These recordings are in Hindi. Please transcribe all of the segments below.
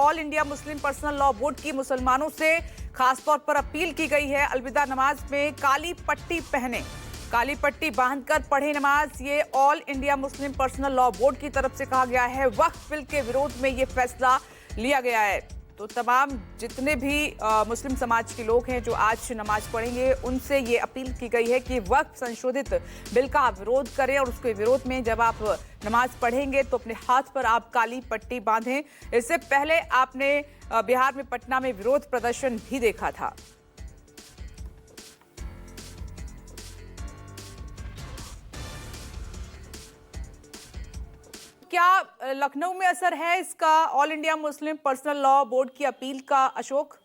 All India Muslim personal law board की मुसलमानों से खासतौर पर अपील की गई है। अलविदा नमाज में काली पट्टी पहने, काली पट्टी बांधकर पढ़े नमाज। ये all India Muslim personal law board की तरफ से कहा गया है। वक्फ बिल के विरोध में ये फैसला लिया गया है। तो तमाम जितने भी मुस्लिम समाज के लोग हैं जो आज नमाज पढ़ेंगे, उनसे ये अपील की गई है कि वक्फ संशोधित बिल का विरोध करें और उसके विरोध में जब आप नमाज पढ़ेंगे तो अपने हाथ पर आप काली पट्टी बांधें। इससे पहले आपने बिहार में पटना में विरोध प्रदर्शन भी देखा था। क्या लखनऊ में असर है इसका, all India Muslim personal law board की अपील का, अशोक?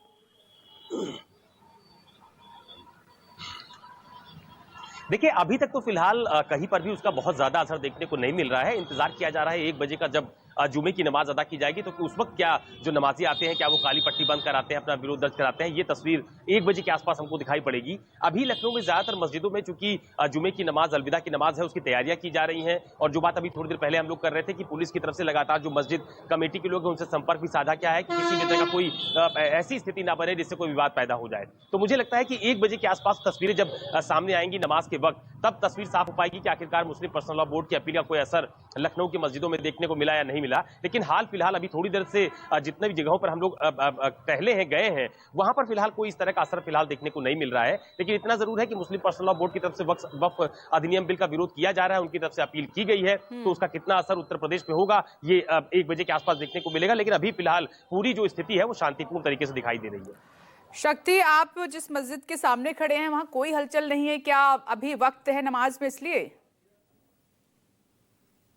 देखिए, अभी तक तो फिलहाल कहीं पर भी उसका बहुत ज्यादा असर देखने को नहीं मिल रहा है। इंतजार किया जा रहा है 1 बजे का, जब जुमे की नमाज अदा की जाएगी तो उस वक्त क्या जो नमाजी आते हैं क्या वो काली पट्टी बंद कराते हैं, अपना विरोध दर्ज कराते हैं। ये तस्वीर 1 बजे के आसपास हमको दिखाई पड़ेगी। अभी लखनऊ में ज्यादातर मस्जिदों में चूंकि जुमे की नमाज, अलविदा की नमाज है, उसकी तैयारियां की जा रही हैं। और जो बात अभी थोड़ी देर पहले हम लोग कर रहे थे कि पुलिस की तरफ से लगातार जो मस्जिद कमेटी के लोग हैं उनसे संपर्क भी साझा किया है कि किसी भी तरह का कोई ऐसी स्थिति ना बने जिससे कोई विवाद पैदा हो जाए। तो मुझे लगता है कि 1 बजे के आसपास तस्वीरें जब सामने आएंगी नमाज के वक्त, तब तस्वीर साफ हो पाएगी कि आखिरकार मुस्लिम पर्सनल लॉ बोर्ड की अपील का कोई असर लखनऊ की मस्जिदों में देखने को मिला या नहीं मिला। लेकिन हाल फिलहाल अभी थोड़ी देर से जितने भी जगहों पर हम लोग टहले हैं, गए हैं, वहां पर फिलहाल कोई इस तरह का असर फिलहाल देखने को नहीं मिल रहा है। लेकिन इतना जरूर है कि मुस्लिम पर्सनल लॉ बोर्ड की तरफ से वक्फ अधिनियम बिल का विरोध किया जा रहा है, उनकी तरफ से अपील की गई है। तो उसका कितना असर उत्तर प्रदेश में होगा ये 1 बजे के आसपास देखने को मिलेगा। लेकिन अभी फिलहाल पूरी जो स्थिति है वो शांतिपूर्ण तरीके से दिखाई दे रही है। शक्ति, आप जिस मस्जिद के सामने खड़े हैं वहां कोई हलचल नहीं है क्या? अभी वक्त है नमाज में इसलिए?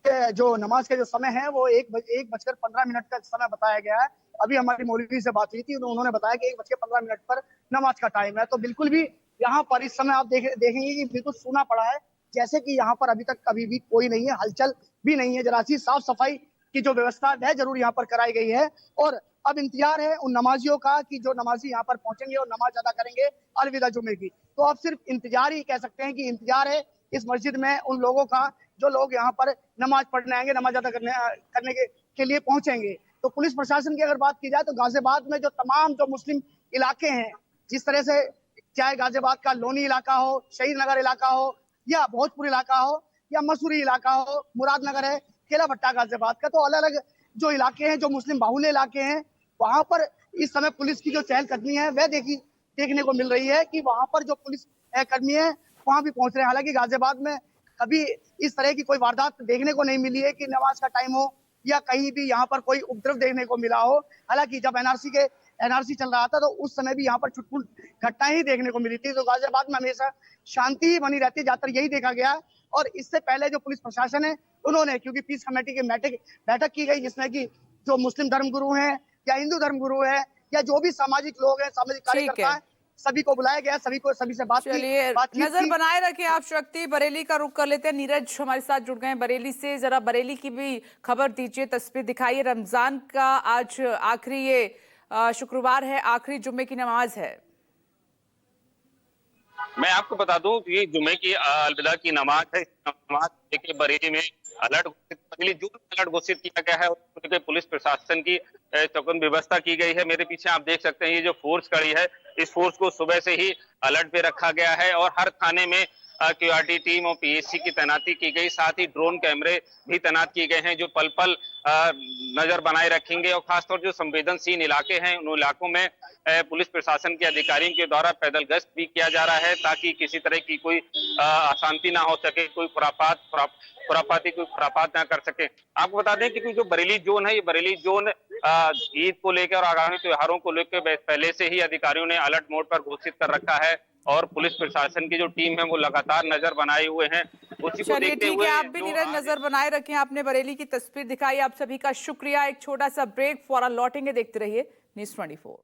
जो नमाज का जो समय है वो 1:15 का समय बताया गया है। अभी हमारी मौलवी से बात हुई थी, उन्होंने बताया कि 1:15 पर नमाज का टाइम है। तो बिल्कुल भी यहाँ पर इस समय आप देखेंगे कि बिल्कुल सूना पड़ा है, जैसे कि यहाँ पर अभी तक कभी भी कोई नहीं है, हलचल भी नहीं है। जरा सी साफ सफाई की जो व्यवस्था है जरूर यहाँ पर कराई गई है। और अब इंतजार है उन नमाजियों का कि जो नमाजी यहाँ पर पहुंचेंगे और नमाज अदा करेंगे अलविदा जुमे की। तो अब सिर्फ इंतजार ही कह सकते हैं कि इंतजार है इस मस्जिद में उन लोगों का जो लोग यहाँ पर नमाज पढ़ने आएंगे, नमाज अदा करने के लिए पहुंचेंगे। तो पुलिस प्रशासन की अगर बात की जाए तो गाजियाबाद में जो तमाम जो मुस्लिम इलाके हैं, जिस तरह से चाहे गाजियाबाद का लोनी इलाका हो, शहीद नगर इलाका हो, या भोजपुर इलाका हो, या मसूरी इलाका हो, मुरादनगर है, केला भट्टा गाजियाबाद का, तो अलग अलग जो इलाके हैं, जो मुस्लिम बाहुल्य इलाके हैं, वहां पर इस समय पुलिस की जो चहलकदमी है वह देखने को मिल रही है कि वहां पर जो पुलिस कर्मी है वहां भी पहुंच रहे हैं। हालांकि गाजियाबाद में कभी इस तरह की कोई वारदात देखने को नहीं मिली है कि नमाज का टाइम हो या कहीं भी यहाँ पर कोई उपद्रव देखने को मिला हो। हालांकि जब एनआरसी चल रहा था तो उस समय भी यहाँ पर छुटपुट घटनाएं ही देखने को मिली थी। तो गाजियाबाद में हमेशा शांति ही बनी रहती है, ज्यादातर यही देखा गया। और इससे पहले जो पुलिस प्रशासन है उन्होंने, क्योंकि पीस कमेटी की बैठक की गई जिसमें कि जो मुस्लिम धर्मगुरु हैं या हिंदू धर्मगुरु है या जो भी सामाजिक लोग हैं, सामाजिक कार्यकर्ता है, सभी को बुलाया गया, सभी से बात की। नजर बनाए रखें आप। शक्ति, बरेली का रुख कर लेते हैं। नीरज हमारे साथ जुड़ गए हैं बरेली से। जरा बरेली की भी खबर दीजिए, तस्वीर दिखाइए। रमजान का आज आखिरी ये शुक्रवार है, आखिरी जुम्मे की नमाज है। मैं आपको बता दूं कि ये जुमे की अलविदा की नमाज है। नमाज के बरेली में अलर्ट घोषित किया गया है और पुलिस प्रशासन की चौकस व्यवस्था की गई है। मेरे पीछे आप देख सकते हैं ये जो फोर्स खड़ी है, इस फोर्स को सुबह से ही अलर्ट पे रखा गया है और हर थाने में क्यूआरटी टीम और पीएससी की तैनाती की गई। साथ ही ड्रोन कैमरे भी तैनात किए गए हैं जो पल पल नजर बनाए रखेंगे। और खासतौर जो संवेदनशील इलाके हैं उन इलाकों में पुलिस प्रशासन के अधिकारियों के द्वारा पैदल गश्त भी किया जा रहा है ताकि किसी तरह की कोई अशांति ना हो सके, कोई खुरापात ना कर सके। आपको बता दें कि जो बरेली जोन है, ये बरेली जोन ईद को लेकर और आगामी त्योहारों को लेकर पहले से ही अधिकारियों ने अलर्ट मोड पर घोषित कर रखा है और पुलिस प्रशासन की जो टीम है वो लगातार नजर बनाए हुए हैं। उसी को देखते हुए आप भी नीरज नजर बनाए रखें। आपने बरेली की तस्वीर दिखाई, आप सभी का शुक्रिया। एक छोटा सा ब्रेक, फौरन लौटेंगे, देखते रहिए न्यूज़ 24।